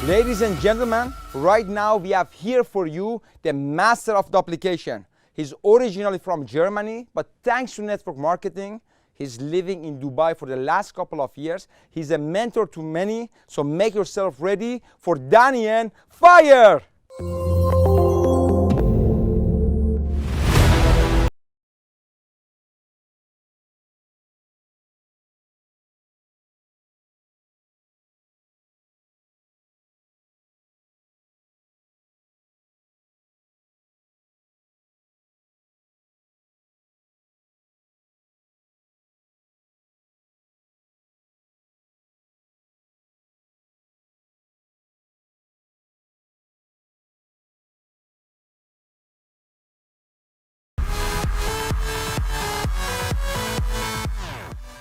Ladies and gentlemen, right now we have here for you the master of duplication. He's originally from Germany, but thanks to network marketing, he's living in Dubai for the last couple of years. He's a mentor to many, so make yourself ready for Daniyin Fire!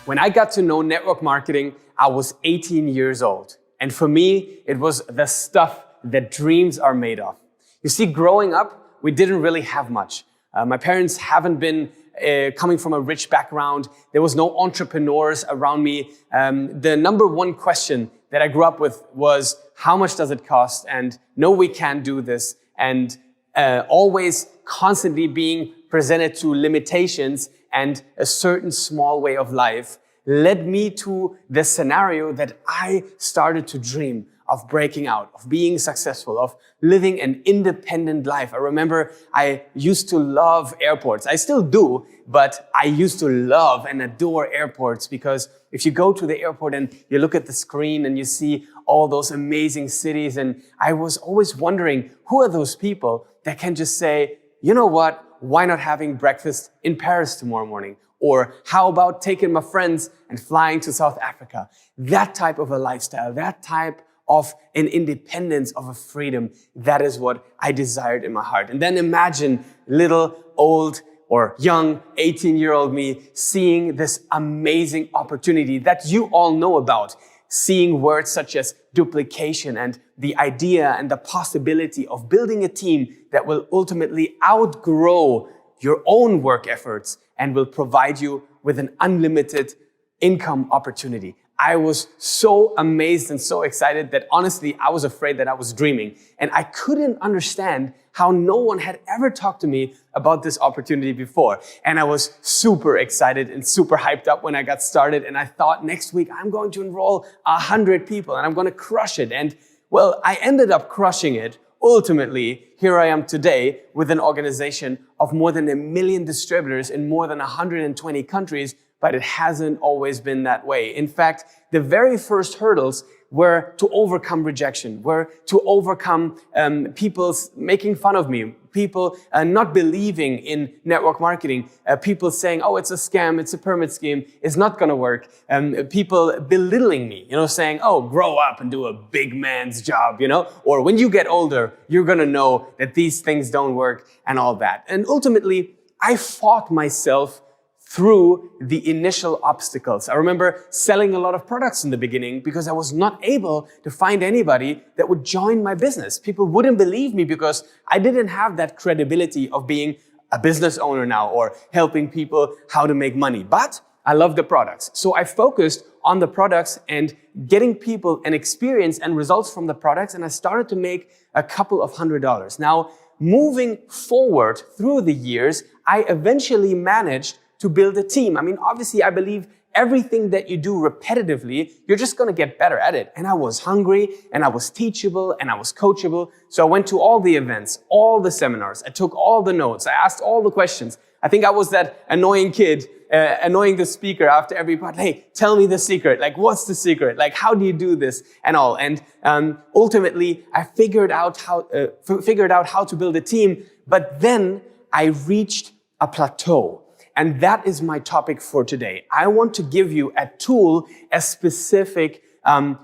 When I got to know network marketing, I was 18 years old. And for me, it was the stuff that dreams are made of. You see, growing up, we didn't really have much. My parents haven't been coming from a rich background. There was no entrepreneurs around me. The number one question that I grew up with was, how much does it cost? And no, we can't do this. And always constantly being presented to limitations and a certain small way of life led me to the scenario that I started to dream of breaking out, of being successful, of living an independent life. I remember I used to love airports. I still do, but I used to love and adore airports because if you go to the airport and you look at the screen and you see all those amazing cities, and I was always wondering, who are those people that can just say, you know what? Why not having breakfast in Paris tomorrow morning? Or how about taking my friends and flying to South Africa? That type of a lifestyle, that type of an independence, of a freedom, that is what I desired in my heart. And then imagine little, old, or young 18-year-old me seeing this amazing opportunity that you all know about, seeing words such as duplication and the idea and the possibility of building a team that will ultimately outgrow your own work efforts and will provide you with an unlimited income opportunity. I was so amazed and so excited that honestly, I was afraid that I was dreaming. And I couldn't understand how no one had ever talked to me about this opportunity before. And I was super excited and super hyped up when I got started. And I thought next week, I'm going to enroll 100 people and I'm going to crush it. And well, I ended up crushing it. Ultimately, here I am today with an organization of more than 1 million distributors in more than 120 countries, but it hasn't always been that way. In fact, the very first hurdles were to overcome rejection, were to overcome people making fun of me, people not believing in network marketing, people saying, oh, it's a scam, it's a pyramid scheme, it's not gonna work, people belittling me, saying, oh, grow up and do a big man's job, or when you get older, you're gonna know that these things don't work and all that. And ultimately, I fought myself through the initial obstacles. I remember selling a lot of products in the beginning because I was not able to find anybody that would join my business. People wouldn't believe me because I didn't have that credibility of being a business owner now or helping people how to make money. But I love the products. So I focused on the products and getting people an experience and results from the products, and I started to make a couple of $100s. Now, moving forward through the years, I eventually managed to build a team. I mean, obviously, I believe everything that you do repetitively, you're just going to get better at it. And I was hungry, and I was teachable, and I was coachable. So I went to all the events, all the seminars. I took all the notes. I asked all the questions. I think I was that annoying kid, annoying the speaker after every part. Hey, tell me the secret. Like, what's the secret? Like, how do you do this? And all. And ultimately, I figured out how to build a team. But then I reached a plateau. And that is my topic for today. I want to give you a tool, a specific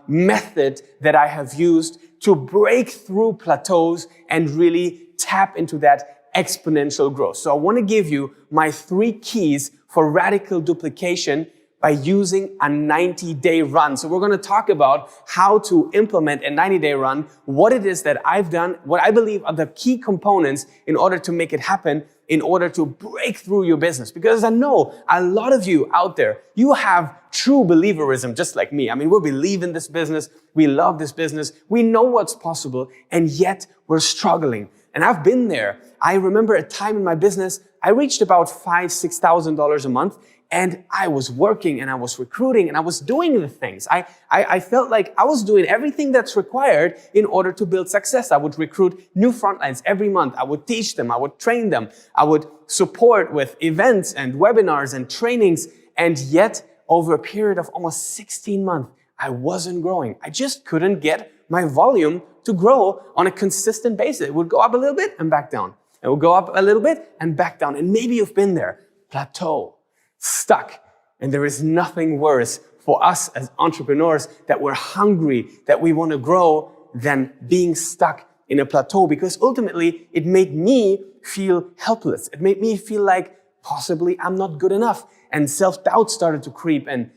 method that I have used to break through plateaus and really tap into that exponential growth. So I want to give you my 3 keys for radical duplication by using a 90-day run. So we're going to talk about how to implement a 90-day run, what it is that I've done, what I believe are the key components in order to make it happen, in order to break through your business? Because I know a lot of you out there, you have true believerism just like me. I mean, we believe in this business. We love this business. We know what's possible, and yet we're struggling. And I've been there. I remember a time in my business, I reached about $5,000, $6,000 a month, and I was working and I was recruiting and I was doing the things. I felt like I was doing everything that's required in order to build success. I would recruit new frontlines every month. I would teach them. I would train them. I would support with events and webinars and trainings. And yet, over a period of almost 16 months, I wasn't growing. I just couldn't get my volume to grow on a consistent basis. It would go up a little bit and back down. It would go up a little bit and back down. And maybe you've been there. Plateau. Stuck. And there is nothing worse for us as entrepreneurs that we're hungry, that we want to grow, than being stuck in a plateau, because ultimately it made me feel helpless. It made me feel like possibly I'm not good enough, and self-doubt started to creep, and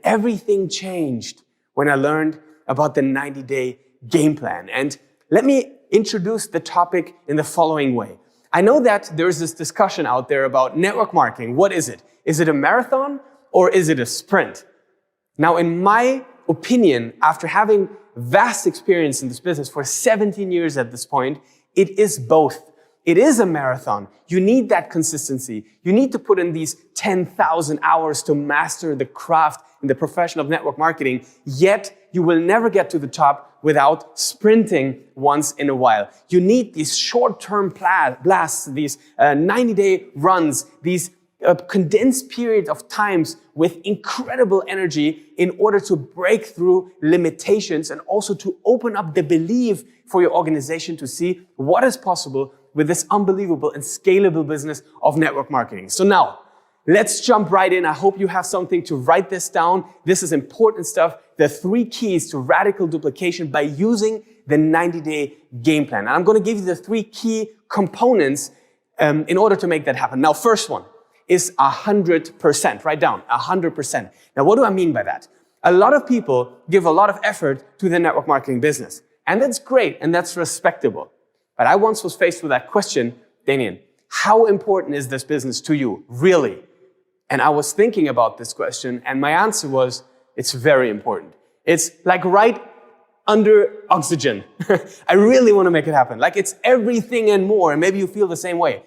everything changed when I learned about the 90-day game plan. And let me introduce the topic in the following way. I know that there's this discussion out there about network marketing. What is it? Is it a marathon or is it a sprint? Now, in my opinion, after having vast experience in this business for 17 years at this point, it is both. It is a marathon. You need that consistency. You need to put in these 10,000 hours to master the craft in the profession of network marketing, yet you will never get to the top without sprinting once in a while. You need these short-term blasts, these 90-day runs, these condensed period of times with incredible energy in order to break through limitations and also to open up the belief for your organization to see what is possible with this unbelievable and scalable business of network marketing. So now, let's jump right in. I hope you have something to write this down. This is important stuff. The 3 keys to radical duplication by using the 90-day game plan. And I'm going to give you the 3 key components in order to make that happen. Now, first one is 100%. Write down 100%. Now, what do I mean by that? A lot of people give a lot of effort to the network marketing business. And that's great and that's respectable. But I once was faced with that question, Daniel, how important is this business to you, really? And I was thinking about this question, and my answer was, it's very important. It's like right under oxygen. I really want to make it happen. Like it's everything and more, and maybe you feel the same way.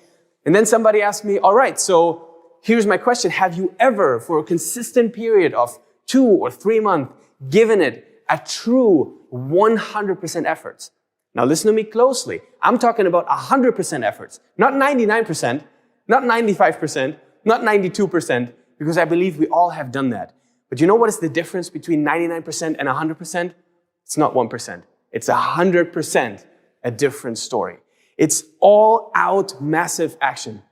And then somebody asked me, all right, so here's my question. Have you ever, for a consistent period of 2 or 3 months, given it a true 100% efforts? Now listen to me closely. I'm talking about 100% efforts, not 99%, not 95%, not 92%, because I believe we all have done that. But you know what is the difference between 99% and 100%? It's not 1%. It's 100% a different story. It's all out massive action.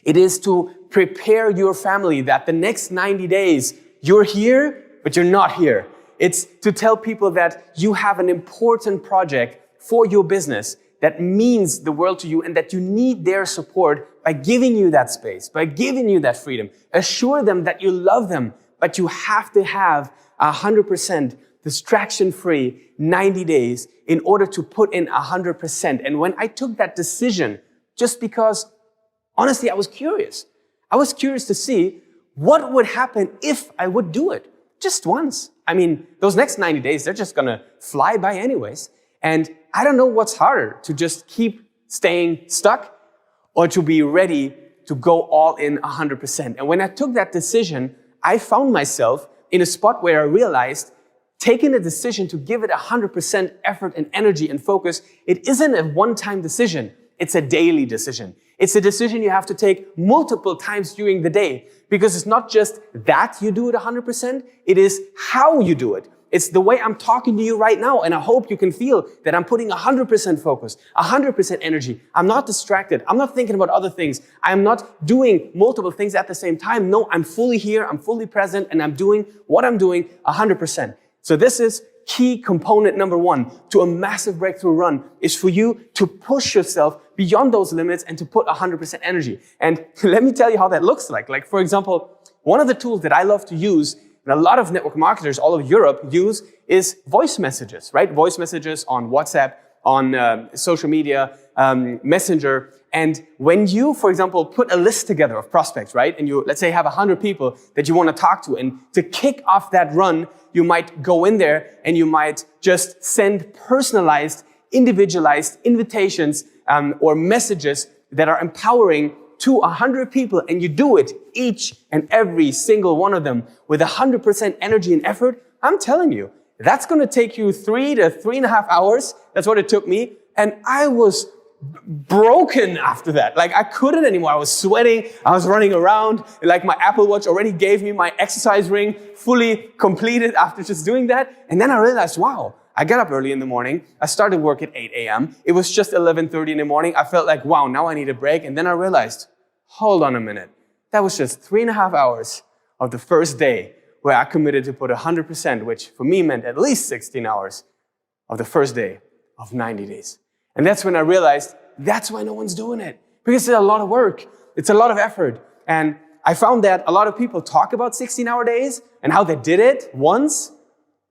It is to prepare your family that the next 90 days you're here, but you're not here. It's to tell people that you have an important project for your business that means the world to you and that you need their support by giving you that space, by giving you that freedom. Assure them that you love them, but you have to have 100% distraction-free 90 days in order to put in 100%. And when I took that decision, just because, honestly, I was curious. I was curious to see what would happen if I would do it just once. I mean, those next 90 days, they're just gonna fly by anyways. And I don't know what's harder, to just keep staying stuck or to be ready to go all in 100%. And when I took that decision, I found myself in a spot where I realized taking a decision to give it 100% effort and energy and focus, it isn't a one-time decision. It's a daily decision. It's a decision you have to take multiple times during the day, because it's not just that you do it 100%, it is how you do it. It's the way I'm talking to you right now, and I hope you can feel that I'm putting 100% focus, 100% energy. I'm not distracted. I'm not thinking about other things. I'm not doing multiple things at the same time. No, I'm fully here, I'm fully present, and I'm doing what I'm doing 100%. So this is key component number 1 to a massive breakthrough run, is for you to push yourself beyond those limits and to put 100% energy. And let me tell you how that looks like. Like, for example, one of the tools that I love to use, and a lot of network marketers all over Europe use, is voice messages, right? Voice messages on WhatsApp, on social media, Messenger. And when you, for example, put a list together of prospects, right? And you, let's say, have 100 people that you want to talk to. And to kick off that run, you might go in there and you might just send personalized, individualized invitations or messages that are empowering to 100 people. And you do it, each and every single one of them, with 100% energy and effort. I'm telling you, that's going to take you 3 to 3.5 hours. That's what it took me. And I was broken after that. Like, I couldn't anymore. I was sweating. I was running around. Like, my Apple Watch already gave me my exercise ring fully completed after just doing that. And then I realized, wow, I got up early in the morning. I started work at 8 a.m. It was just 11:30 in the morning. I felt like, wow, now I need a break. And then I realized, hold on a minute. That was just 3.5 hours of the first day where I committed to put 100%, which for me meant at least 16 hours of the first day of 90 days. And that's when I realized that's why no one's doing it. Because it's a lot of work. It's a lot of effort. And I found that a lot of people talk about 16-hour days and how they did it once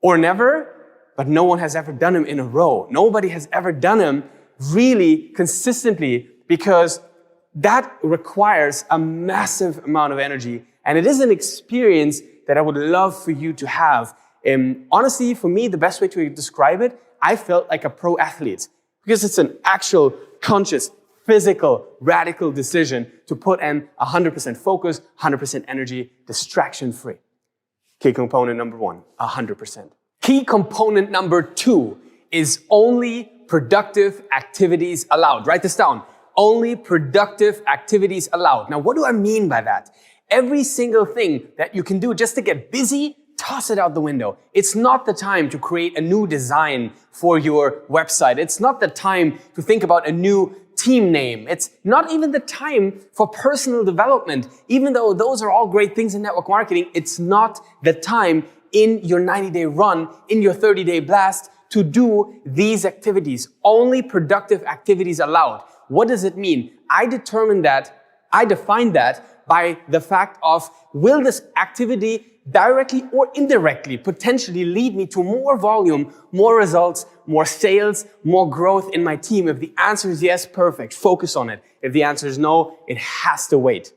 or never, but no one has ever done them in a row. Nobody has ever done them really consistently, because that requires a massive amount of energy. And it is an experience that I would love for you to have. Honestly, for me, the best way to describe it, I felt like a pro athlete. Because it's an actual, conscious, physical, radical decision to put in 100% focus, 100% energy, distraction-free. Key component number 1, 100%. Key component number 2 is only productive activities allowed. Write this down. Only productive activities allowed. Now, what do I mean by that? Every single thing that you can do just to get busy, toss it out the window. It's not the time to create a new design for your website. It's not the time to think about a new team name. It's not even the time for personal development. Even though those are all great things in network marketing, it's not the time in your 90-day run, in your 30-day blast, to do these activities. Only productive activities allowed. What does it mean? I define that by the fact of, will this activity directly or indirectly potentially lead me to more volume, more results, more sales, more growth in my team? If the answer is yes, perfect. Focus on it. If the answer is no, it has to wait.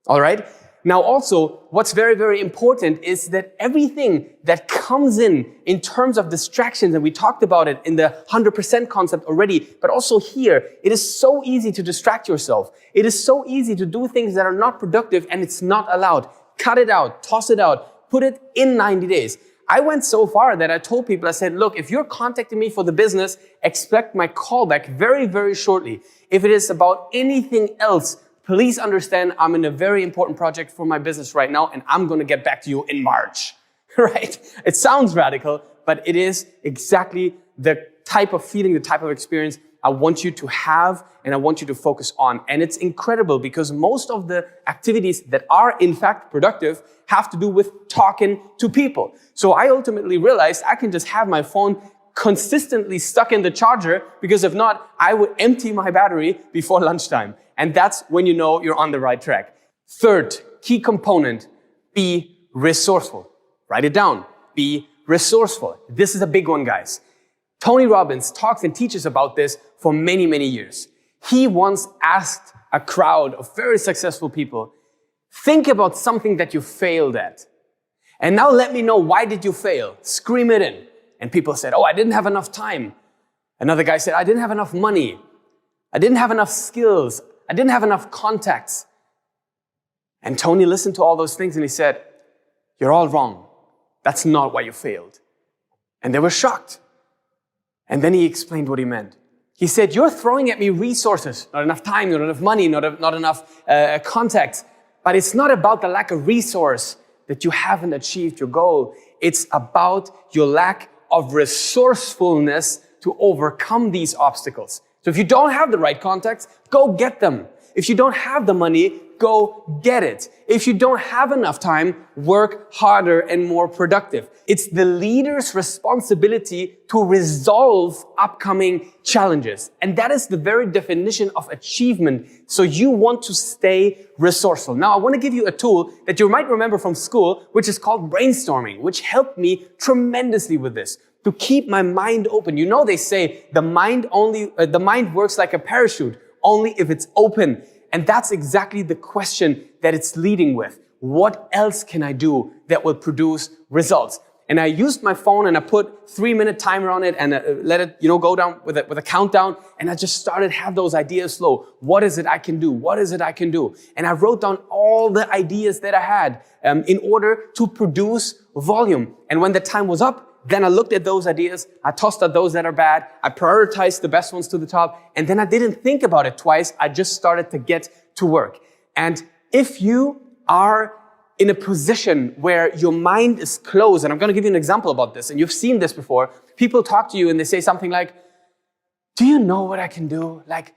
All right? Now also, what's very, very important is that everything that comes in terms of distractions, and we talked about it in the 100% concept already, but also here, it is so easy to distract yourself. It is so easy to do things that are not productive, and it's not allowed. Cut it out, toss it out, put it in 90 days. I went so far that I told people, I said, look, if you're contacting me for the business, expect my call back very, very shortly. If it is about anything else, please understand I'm in a very important project for my business right now, and I'm going to get back to you in March, right? It sounds radical, but it is exactly the type of feeling, the type of experience I want you to have and I want you to focus on. And it's incredible because most of the activities that are in fact productive have to do with talking to people. So I ultimately realized I can just have my phone consistently stuck in the charger, because if not, I would empty my battery before lunchtime. And that's when you know you're on the right track. Third key component, be resourceful. Write it down. Be resourceful. This is a big one, guys. Tony Robbins talks and teaches about this for many, many years. He once asked a crowd of very successful people, think about something that you failed at. And now let me know, why did you fail? Scream it in. And people said, oh, I didn't have enough time. Another guy said, I didn't have enough money. I didn't have enough skills. I didn't have enough contacts. And Tony listened to all those things and he said, you're all wrong. That's not why you failed. And they were shocked. And then he explained what he meant. He said, you're throwing at me resources, not enough time, not enough money, not enough contacts. But it's not about the lack of resource that you haven't achieved your goal. It's about your lack of resourcefulness to overcome these obstacles. So if you don't have the right contacts, go get them. If you don't have the money, go get it. If you don't have enough time, work harder and more productive. It's the leader's responsibility to resolve upcoming challenges. And that is the very definition of achievement. So you want to stay resourceful. Now, I want to give you a tool that you might remember from school, which is called brainstorming, which helped me tremendously with this. to keep my mind open. You know, they say the mind works like a parachute, only if it's open. And that's exactly the question that it's leading with. What else can I do that will produce results? And I used my phone and I put 3-minute timer on it and let it, go down with a countdown. And I just started to have those ideas flow. What is it I can do? What is it I can do? And I wrote down all the ideas that I had in order to produce volume. And when the time was up, then I looked at those ideas. I tossed out those that are bad. I prioritized the best ones to the top. And then I didn't think about it twice. I just started to get to work. And if you are in a position where your mind is closed, and I'm going to give you an example about this, and you've seen this before. People talk to you and they say something like, do you know what I can do? Like,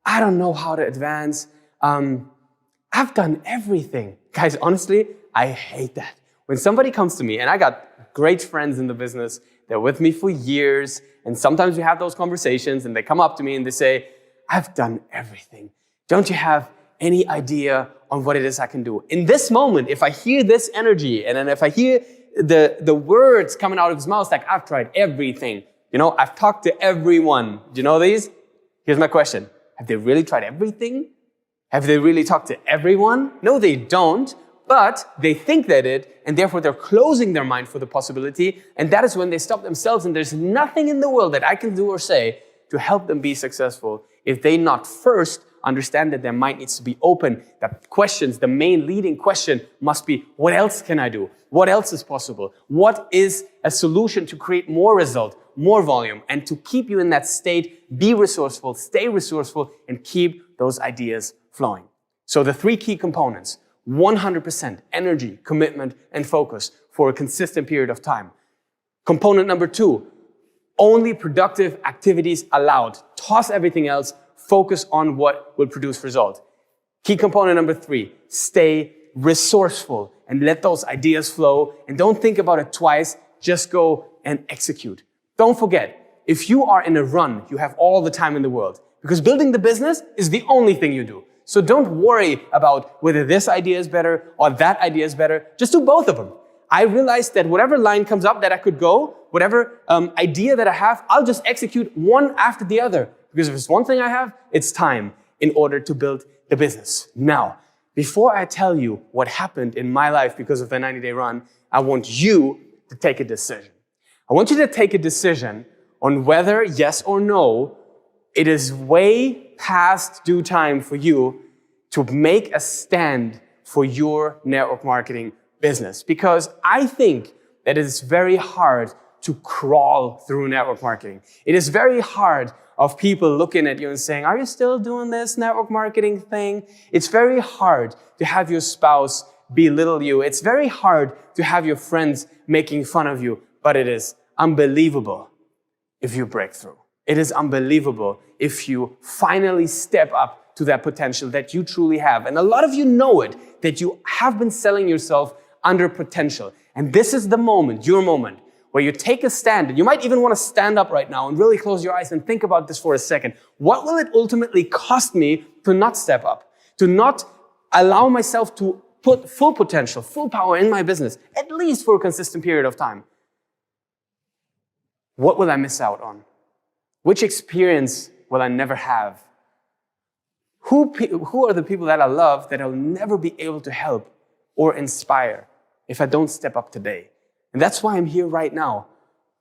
I don't know how to advance. I've done everything. Guys, honestly, I hate that. When somebody comes to me, and I got great friends in the business, they're with me for years, and sometimes we have those conversations, and they come up to me and they say, I've done everything. Don't you have any idea on what it is I can do? In this moment, if I hear this energy, and then if I hear the words coming out of his mouth, like, I've tried everything, I've talked to everyone. Do you know these? Here's my question. Have they really tried everything? Have they really talked to everyone? No, they don't, but they think they did, and therefore they're closing their mind for the possibility, and that is when they stop themselves, and there's nothing in the world that I can do or say to help them be successful if they not first understand that their mind needs to be open. That questions, the main leading question must be, what else can I do? What else is possible? What is a solution to create more result, more volume, and to keep you in that state? Be resourceful, stay resourceful, and keep those ideas flowing. So the 3 key components: 100% energy, commitment, and focus for a consistent period of time. Component number 2, only productive activities allowed. Toss everything else. Focus on what will produce result. Key component number 3, stay resourceful and let those ideas flow. And don't think about it twice. Just go and execute. Don't forget, if you are in a run, you have all the time in the world, because building the business is the only thing you do. So don't worry about whether this idea is better or that idea is better. Just do both of them. I realized that whatever line comes up that I could go, whatever idea that I have, I'll just execute one after the other. Because if it's one thing I have, it's time in order to build the business. Now, before I tell you what happened in my life because of the 90-day run, I want you to take a decision. I want you to take a decision on whether, yes or no, it is way past due time for you to make a stand for your network marketing business. Because I think that it is very hard to crawl through network marketing. It is very hard of people looking at you and saying, are you still doing this network marketing thing? It's very hard to have your spouse belittle you. It's very hard to have your friends making fun of you, but it is unbelievable if you break through. It is unbelievable if you finally step up to that potential that you truly have. And a lot of you know it, that you have been selling yourself under potential. And this is the moment, your moment, where you take a stand, and you might even want to stand up right now and really close your eyes and think about this for a second. What will it ultimately cost me to not step up, to not allow myself to put full potential, full power in my business, at least for a consistent period of time? What will I miss out on? Which experience will I never have? Who are the people that I love that I'll never be able to help or inspire if I don't step up today? And that's why I'm here right now,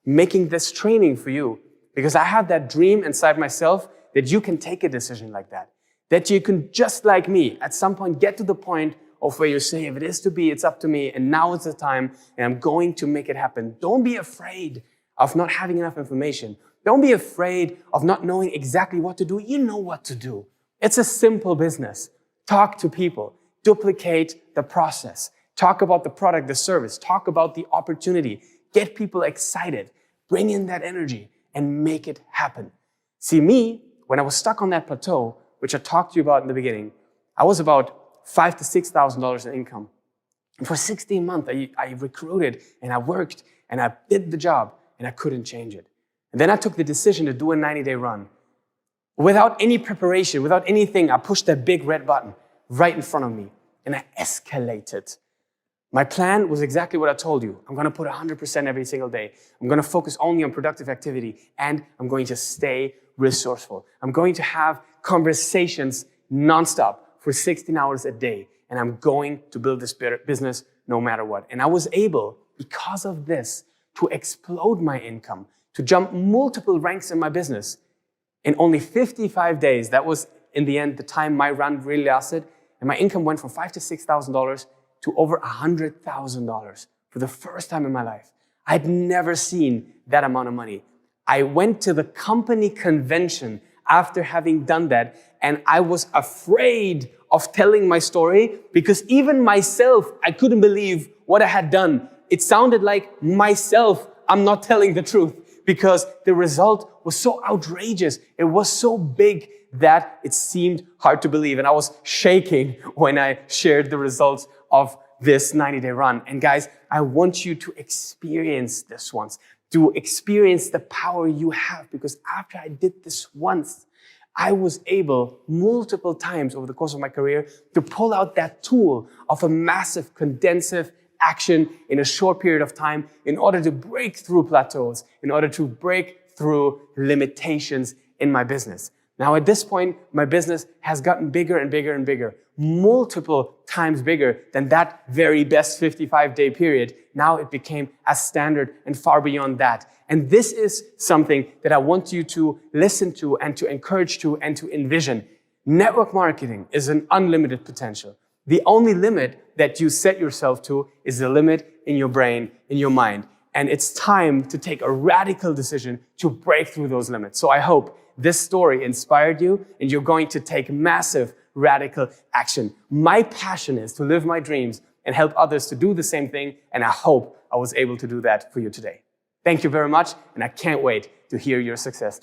making this training for you, because I have that dream inside myself that you can take a decision like that. That you can, just like me, at some point get to the point of where you say, if it is to be, it's up to me, and now is the time, and I'm going to make it happen. Don't be afraid of not having enough information. Don't be afraid of not knowing exactly what to do. You know what to do. It's a simple business. Talk to people. Duplicate the process. Talk about the product, the service. Talk about the opportunity. Get people excited. Bring in that energy and make it happen. See, me, when I was stuck on that plateau, which I talked to you about in the beginning, I was about $5,000 to $6,000 in income. And for 16 months, I recruited and I worked and I did the job and I couldn't change it. And then I took the decision to do a 90-day run. Without any preparation, without anything, I pushed that big red button right in front of me and I escalated. My plan was exactly what I told you. I'm going to put 100% every single day. I'm going to focus only on productive activity, and I'm going to stay resourceful. I'm going to have conversations nonstop for 16 hours a day, and I'm going to build this business no matter what. And I was able, because of this, to explode my income, to jump multiple ranks in my business. In only 55 days, that was in the end the time my run really lasted, and my income went from $5,000 to $6,000 to over $100,000 for the first time in my life. I'd never seen that amount of money. I went to the company convention after having done that, and I was afraid of telling my story because even myself, I couldn't believe what I had done. It sounded like myself, I'm not telling the truth because the result was so outrageous. It was so big that it seemed hard to believe. And I was shaking when I shared the results of this 90-day run. And guys, I want you to experience this once, to experience the power you have, because after I did this once, I was able multiple times over the course of my career to pull out that tool of a massive condensive action in a short period of time in order to break through plateaus, in order to break through limitations in my business. Now, at this point, my business has gotten bigger and bigger and bigger, multiple times bigger than that very best 55-day period. Now it became as standard and far beyond that. And this is something that I want you to listen to and to encourage to and to envision. Network marketing is an unlimited potential. The only limit that you set yourself to is the limit in your brain, in your mind. And it's time to take a radical decision to break through those limits. So I hope this story inspired you and you're going to take massive radical action. My passion is to live my dreams and help others to do the same thing. And I hope I was able to do that for you today. Thank you very much. And I can't wait to hear your success.